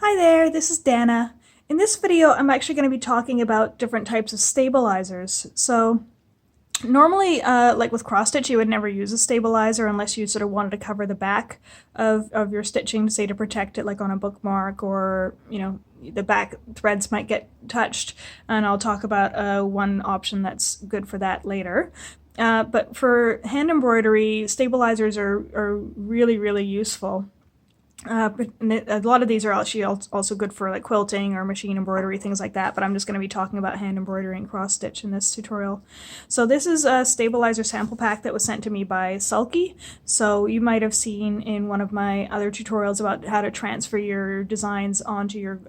Hi there, this is Dana. In this video, I'm actually going to be talking about different types of stabilizers. So normally, like with cross stitch, you would never use a stabilizer unless you sort of wanted to cover the back of your stitching, say to protect it like on a bookmark, or, you know, the back threads might get touched. And I'll talk about one option that's good for that later. But for hand embroidery, stabilizers are really, really useful. A lot of these are actually also good for like quilting or machine embroidery, things like that, but I'm just going to be talking about hand embroidery and cross stitch in this tutorial. So this is a stabilizer sample pack that was sent to me by Sulky. So you might have seen in one of my other tutorials about how to transfer your designs onto your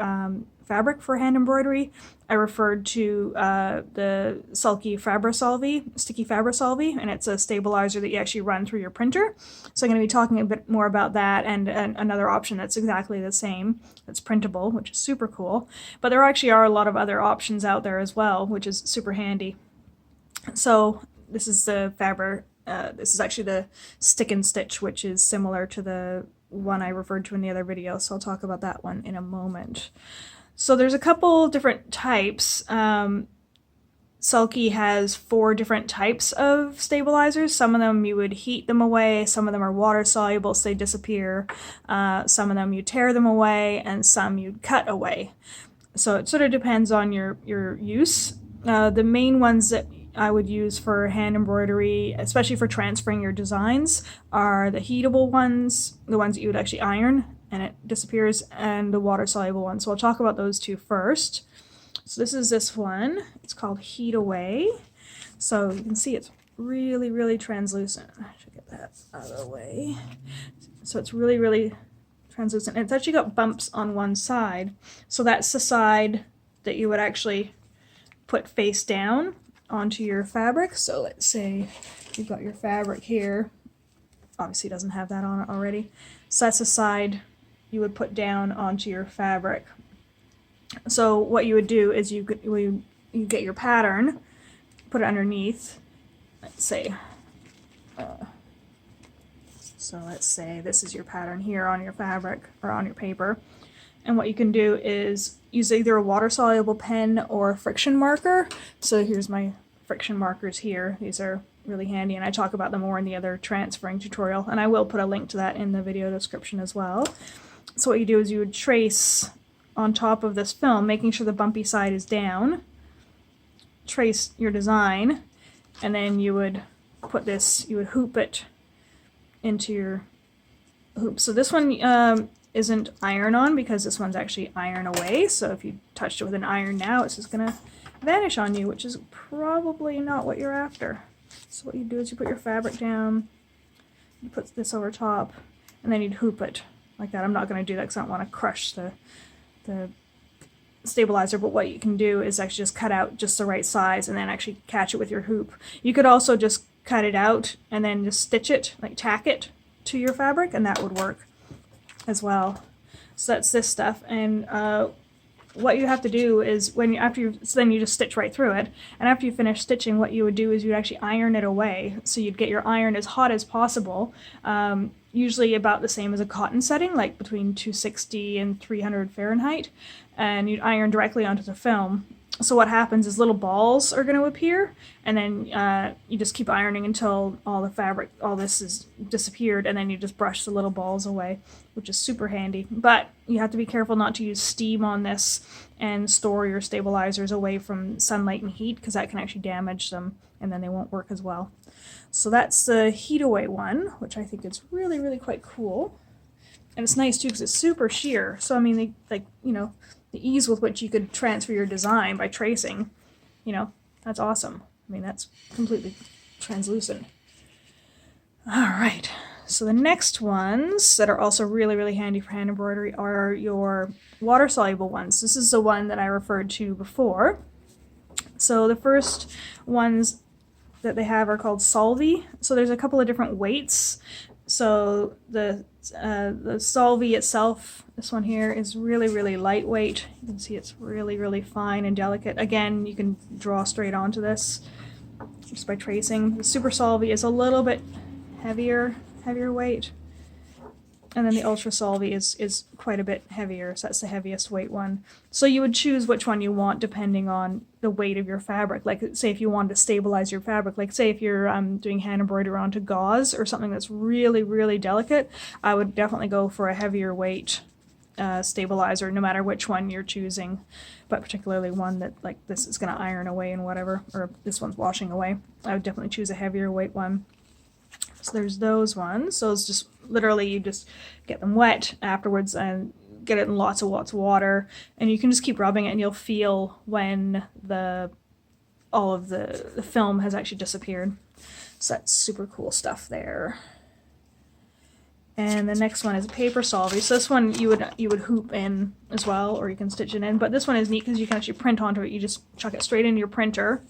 fabric for hand embroidery. I referred to the Sulky Sticky Fabra-Solvi, and it's a stabilizer that you actually run through your printer. So I'm going to be talking a bit more about that and another option that's exactly the same, that's printable, which is super cool. But there actually are a lot of other options out there as well, which is super handy. So this is the Fabra, this is actually the Stick and Stitch, which is similar to the one I referred to in the other video, so I'll talk about that one in a moment. So there's a couple different types. Sulky has 4 different types of stabilizers. Some of them you would heat them away, some of them are water soluble, so they disappear. Some of them you tear them away, and some you'd cut away. So it sort of depends on your use. The main ones that I would use for hand embroidery, especially for transferring your designs, are the heatable ones, the ones that you would actually iron and it disappears, and the water-soluble one. So I'll talk about those two first. So this is this one. It's called Heat Away. So you can see it's really, really translucent. I should get that out of the way. So it's really, really translucent. And it's actually got bumps on one side. So that's the side that you would actually put face down onto your fabric. So let's say you've got your fabric here. Obviously it doesn't have that on it already. So that's the side you would put down onto your fabric. So what you would do is you get your pattern, put it underneath, let's say, so let's say this is your pattern here on your fabric or on your paper. And what you can do is use either a water-soluble pen or a friction marker. So here's my friction markers here. These are really handy, and I talk about them more in the other transferring tutorial, and I will put a link to that in the video description as well. So what you do is you would trace on top of this film, making sure the bumpy side is down, trace your design, and then you would put this, you would hoop it into your hoop. So this one isn't iron on because this one's actually iron away, so if you touched it with an iron now, it's just gonna vanish on you, which is probably not what you're after. So what you do is you put your fabric down, you put this over top, and then you'd hoop it like that. I'm not going to do that because I don't want to crush the stabilizer, but what you can do is actually just cut out just the right size and then actually catch it with your hoop. You could also just cut it out and then just stitch it, like tack it to your fabric, and that would work as well. So that's this stuff, and what you have to do is then you just stitch right through it, and after you finish stitching, what you would do is you'd actually iron it away. So you'd get your iron as hot as possible, usually about the same as a cotton setting, like between 260 and 300 Fahrenheit, and you'd iron directly onto the film. So what happens is little balls are going to appear, and then you just keep ironing until all the fabric, all this is disappeared, and then you just brush the little balls away, which is super handy. But you have to be careful not to use steam on this and store your stabilizers away from sunlight and heat, because that can actually damage them, and then they won't work as well. So that's the Heat Away one, which I think is really, really quite cool. And it's nice too because it's super sheer. So I mean, the ease with which you could transfer your design by tracing, that's awesome. I mean, that's completely translucent. All right, so the next ones that are also really, really handy for hand embroidery are your water-soluble ones. This is the one that I referred to before. So the first ones that they have are called Solvi. So there's a couple of different weights. So the Solvi itself, this one here, is really, really lightweight. You can see it's really, really fine and delicate. Again, you can draw straight onto this just by tracing. The Super Solvi is a little bit heavier weight. And then the Ultra Solvy is quite a bit heavier, so that's the heaviest weight one. So you would choose which one you want depending on the weight of your fabric. Like, say if you wanted to stabilize your fabric, like say if you're doing hand embroidery onto gauze or something that's really, really delicate, I would definitely go for a heavier weight stabilizer, no matter which one you're choosing, but particularly one that like this is going to iron away and whatever, or this one's washing away. I would definitely choose a heavier weight one. So there's those ones. So it's just literally you just get them wet afterwards and get it in lots of water, and you can just keep rubbing it and you'll feel when all of the film has actually disappeared. So that's super cool stuff there. And the next one is a paper solvy. So this one you would hoop in as well, or you can stitch it in. But this one is neat because you can actually print onto it. You just chuck it straight into your printer,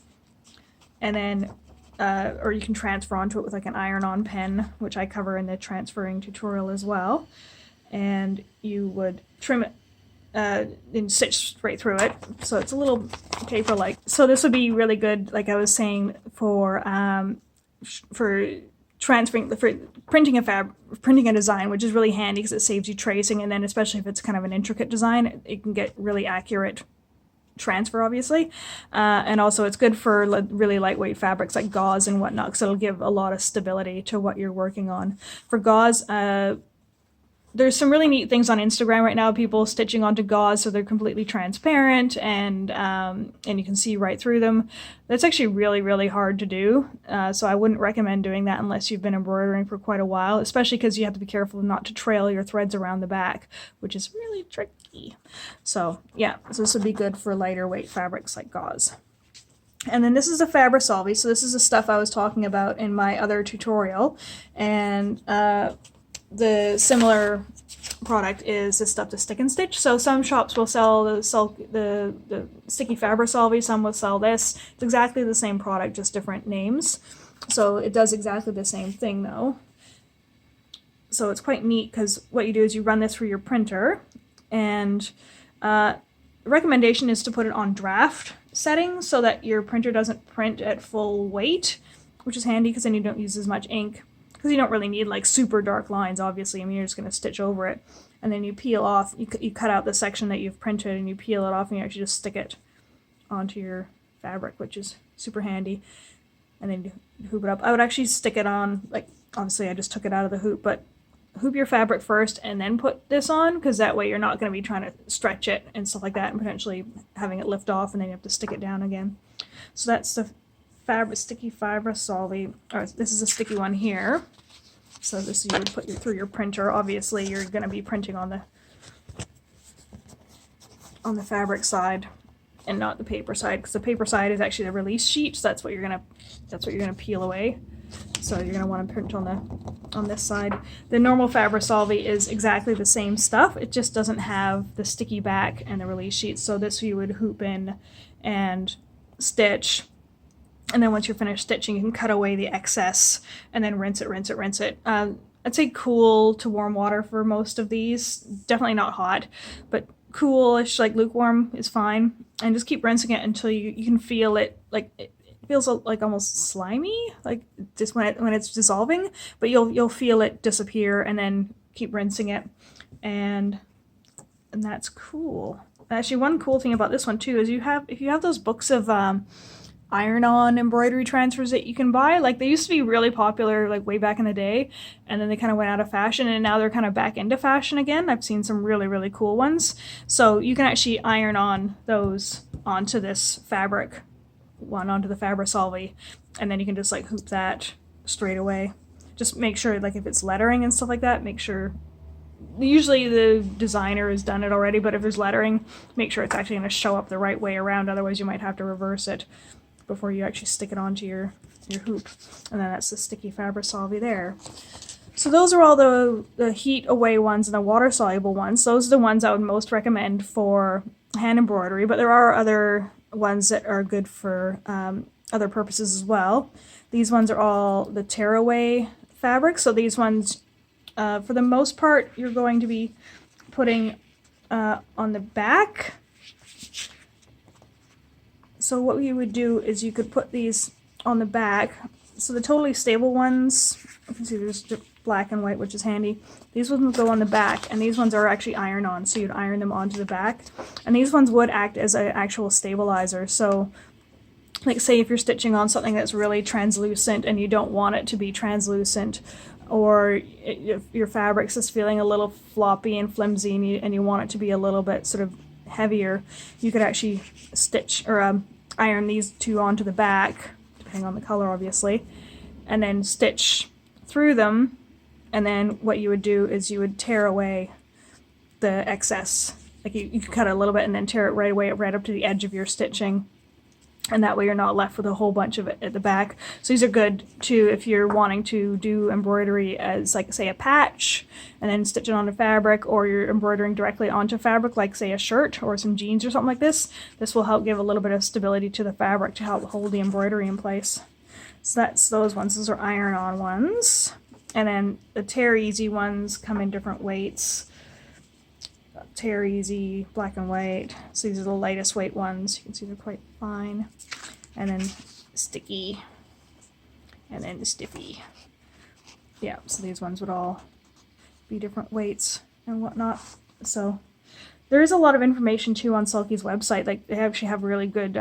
and then or you can transfer onto it with like an iron-on pen, which I cover in the transferring tutorial as well. And you would trim it and stitch straight through it. So it's a little paper-like. So this would be really good, like I was saying, for transferring, for printing a design, which is really handy because it saves you tracing, and then especially if it's kind of an intricate design, it can get really accurate transfer, obviously. And also it's good for really lightweight fabrics like gauze and whatnot, because it'll give a lot of stability to what you're working on. For gauze, there's some really neat things on Instagram right now, people stitching onto gauze so they're completely transparent and you can see right through them. That's actually really, really hard to do. So I wouldn't recommend doing that unless you've been embroidering for quite a while, especially because you have to be careful not to trail your threads around the back, which is really tricky. So yeah, so this would be good for lighter weight fabrics like gauze. And then this is a Fabri-Solvy. So this is the stuff I was talking about in my other tutorial. And the similar product is this stuff to stick and stitch. So some shops will sell the sticky Fabri-Solvy, some will sell this. It's exactly the same product, just different names. So it does exactly the same thing though. So it's quite neat because what you do is you run this through your printer, and the recommendation is to put it on draft settings so that your printer doesn't print at full weight, which is handy because then you don't use as much ink. Because you don't really need like super dark lines, obviously. I mean, you're just going to stitch over it. And then you peel off, you cut out the section that you've printed and you peel it off, and you actually just stick it onto your fabric, which is super handy. And then you hoop it up. I would actually stick it on, like, obviously I just took it out of the hoop, but hoop your fabric first and then put this on, because that way you're not going to be trying to stretch it and stuff like that and potentially having it lift off and then you have to stick it down again. So that's the sticky Fabri-Solvy. Or this is a sticky one here. So this you would put through your printer. Obviously, you're going to be printing on the fabric side and not the paper side, because the paper side is actually the release sheet. So that's what you're gonna peel away. So you're gonna want to print on this side. The normal Fabri-Solvy is exactly the same stuff. It just doesn't have the sticky back and the release sheet. So this you would hoop in and stitch. And then once you're finished stitching, you can cut away the excess and then rinse it, rinse it, rinse it. I'd say cool to warm water for most of these. Definitely not hot, but coolish, like lukewarm is fine. And just keep rinsing it until you can feel it, like it feels like almost slimy, like just when it's dissolving, but you'll feel it disappear, and then keep rinsing it, and that's cool. Actually, one cool thing about this one too is if you have those books of iron-on embroidery transfers that you can buy. Like, they used to be really popular like way back in the day, and then they kind of went out of fashion, and now they're kind of back into fashion again. I've seen some really, really cool ones. So you can actually iron on those onto this fabric, onto the Fabri-Solvy, and then you can just like hoop that straight away. Just make sure, like if it's lettering and stuff like that, make sure, usually the designer has done it already, but if there's lettering, make sure it's actually going to show up the right way around, otherwise you might have to reverse it before you actually stick it onto your hoop. And then that's the sticky Fabri-Solvy there. So those are all the heat away ones and the water soluble ones. Those are the ones I would most recommend for hand embroidery, but there are other ones that are good for other purposes as well. These ones are all the tearaway fabric. So these ones, for the most part, you're going to be putting on the back. So what you would do is you could put these on the back. So the totally stable ones, you can see there's black and white, which is handy. These ones would go on the back, and these ones are actually iron-on, so you'd iron them onto the back. And these ones would act as an actual stabilizer. So, like say if you're stitching on something that's really translucent and you don't want it to be translucent, or if your fabric's just feeling a little floppy and flimsy and you want it to be a little bit sort of heavier, you could actually stitch or iron these two onto the back, depending on the color obviously, and then stitch through them, and then what you would do is you would tear away the excess. Like you could cut it a little bit and then tear it right away, right up to the edge of your stitching, and that way you're not left with a whole bunch of it at the back. So these are good too if you're wanting to do embroidery as, like say, a patch and then stitch it onto fabric, or you're embroidering directly onto fabric, like say a shirt or some jeans or something like this. This will help give a little bit of stability to the fabric to help hold the embroidery in place. So that's those ones. Those are iron-on ones. And then the Tear Easy ones come in different weights. Tear Easy, black and white. So these are the lightest weight ones. You can see they're quite fine. And then Sticky. And then the Stiffy. Yeah, so these ones would all be different weights and whatnot. So there is a lot of information too on Sulky's website. Like they actually have really good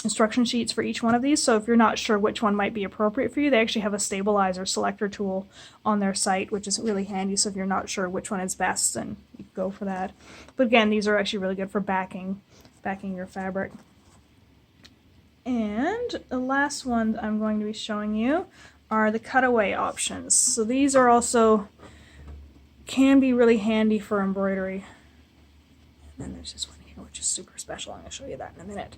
instruction sheets for each one of these. So if you're not sure which one might be appropriate for you, they actually have a stabilizer selector tool on their site, which is really handy. So if you're not sure which one is best, then you can go for that. But again, these are actually really good for backing your fabric. And the last ones I'm going to be showing you are the cutaway options. So these are also can be really handy for embroidery. And then there's this one here, which is super special. I'm going to show you that in a minute.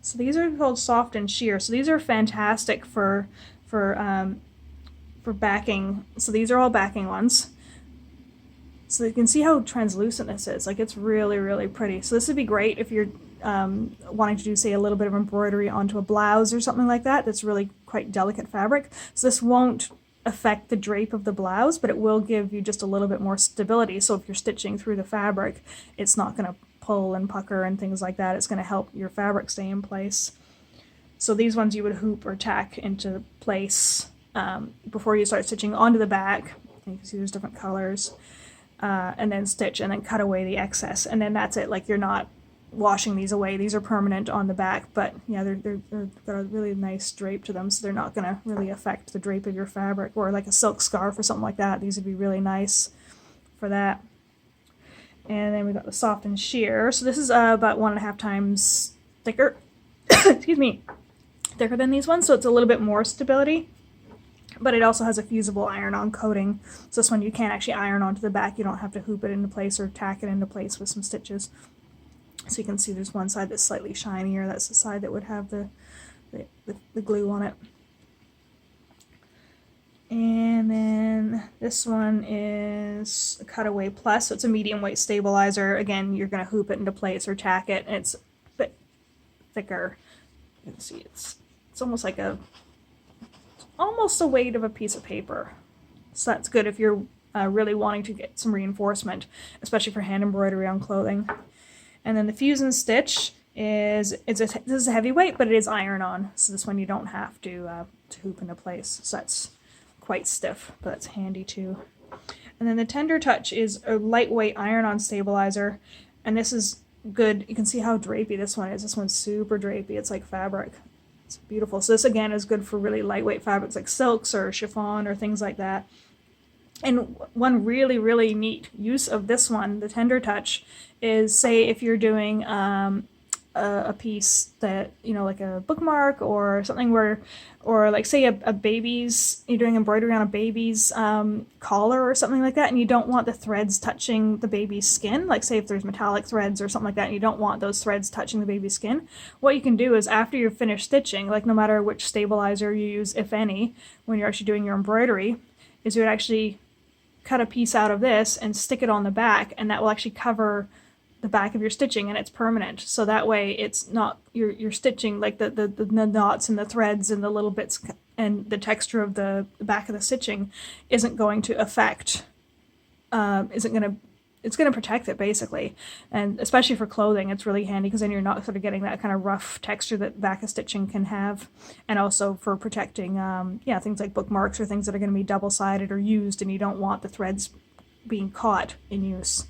So these are called soft and sheer. So these are fantastic for backing. So these are all backing ones. So you can see how translucent this is. Like it's really, really pretty. So this would be great if you're wanting to do, say, a little bit of embroidery onto a blouse or something like that. That's really quite delicate fabric. So this won't affect the drape of the blouse, but it will give you just a little bit more stability. So if you're stitching through the fabric, it's not going to pull and pucker and things like that. It's going to help your fabric stay in place. So these ones you would hoop or tack into place before you start stitching onto the back. You can see there's different colors. And then stitch and then cut away the excess. And then that's it. Like you're not washing these away. These are permanent on the back, but yeah, they've got a really nice drape to them, so they're not going to really affect the drape of your fabric, or like a silk scarf or something like that. These would be really nice for that. And then we got the soft and sheer. So this is about 1.5 times thicker, excuse me, thicker than these ones, so it's a little bit more stability. But it also has a fusible iron-on coating. So this one you can actually iron onto the back. You don't have to hoop it into place or tack it into place with some stitches. So you can see there's one side that's slightly shinier. That's the side that would have the glue on it. And then this one is a Cutaway Plus. So it's a medium weight stabilizer. Again, you're going to hoop it into place or tack it. And it's a bit thicker. You can see it's almost like almost the weight of a piece of paper. So that's good if you're really wanting to get some reinforcement, especially for hand embroidery on clothing. And then the Fuse and Stitch this is a heavy weight, but it is iron-on. So this one you don't have to hoop into place. So that's quite stiff, but that's handy too. And then the Tender Touch is a lightweight iron-on stabilizer, and this is good. You can see how drapey this one is. This one's super drapey. It's like fabric. It's beautiful. So this again is good for really lightweight fabrics like silks or chiffon or things like that. And one really, really neat use of this one, the Tender Touch, is say if you're doing a piece that, you know, like a bookmark or something or like say a baby's, you're doing embroidery on a baby's collar or something like that, and you don't want the threads touching the baby's skin, like say if there's metallic threads or something like that, and you don't want those threads touching the baby's skin, what you can do is after you're finished stitching, like no matter which stabilizer you use, if any, when you're actually doing your embroidery, is you would actually cut a piece out of this and stick it on the back, and that will actually cover the back of your stitching, and it's permanent. So that way it's not, you're stitching like the knots and the threads and the little bits and the texture of the back of the stitching isn't going to affect, isn't going to it's going to protect it basically. And especially for clothing, it's really handy because then you're not sort of getting that kind of rough texture that back of stitching can have. And also for protecting, yeah, things like bookmarks or things that are going to be double-sided or used, and you don't want the threads being caught in use.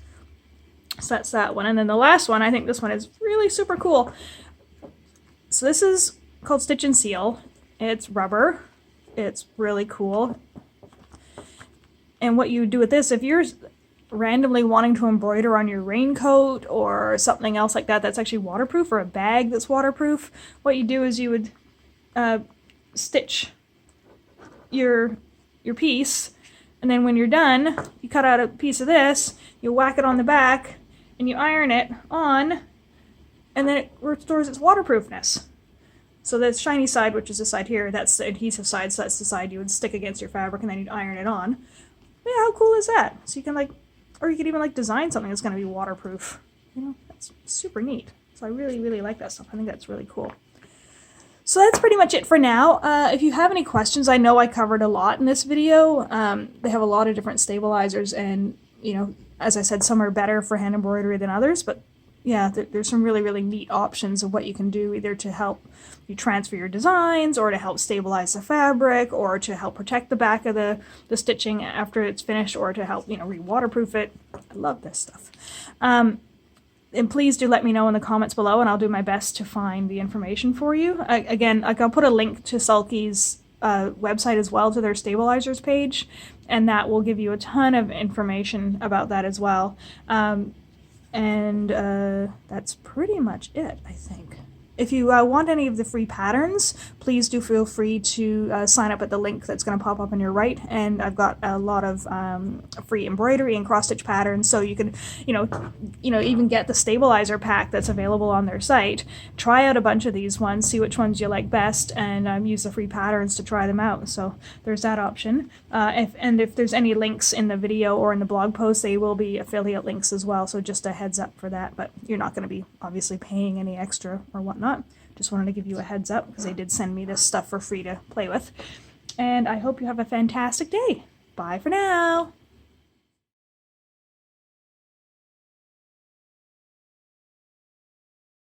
So that's that one. And then the last one, I think this one is really super cool. So this is called Stitch and Seal. It's rubber. It's really cool. And what you do with this, if you're randomly wanting to embroider on your raincoat or something else like that that's actually waterproof, or a bag that's waterproof, what you do is you would stitch your piece, and then when you're done, you cut out a piece of this, you whack it on the back, and you iron it on, and then it restores its waterproofness. So the shiny side, which is the side here, that's the adhesive side, so that's the side you would stick against your fabric, and then you'd iron it on. Yeah, how cool is that? So you can or you could even design something that's going to be waterproof. You know, that's super neat. So I really, really like that stuff. I think that's really cool. So that's pretty much it for now. If you have any questions, I know I covered a lot in this video. They have a lot of different stabilizers, and, you know, as I said, some are better for hand embroidery than others, but yeah, there's some really, really neat options of what you can do, either to help you transfer your designs, or to help stabilize the fabric, or to help protect the back of the stitching after it's finished, or to help, you know, re-waterproof it. I love this stuff. And please do let me know in the comments below, and I'll do my best to find the information for you. Again, I'll put a link to Sulky's website as well, to their stabilizers page, and that will give you a ton of information about that as well. And that's pretty much it, I think. If you want any of the free patterns, please do feel free to sign up at the link that's going to pop up on your right. And I've got a lot of free embroidery and cross-stitch patterns, so you can, you know, even get the stabilizer pack that's available on their site. Try out a bunch of these ones, see which ones you like best, and use the free patterns to try them out. So there's that option. If there's any links in the video or in the blog post, they will be affiliate links as well. So just a heads up for that. But you're not going to be obviously paying any extra or whatnot. Just wanted to give you a heads up because they did send me this stuff for free to play with. And I hope you have a fantastic day. Bye for now.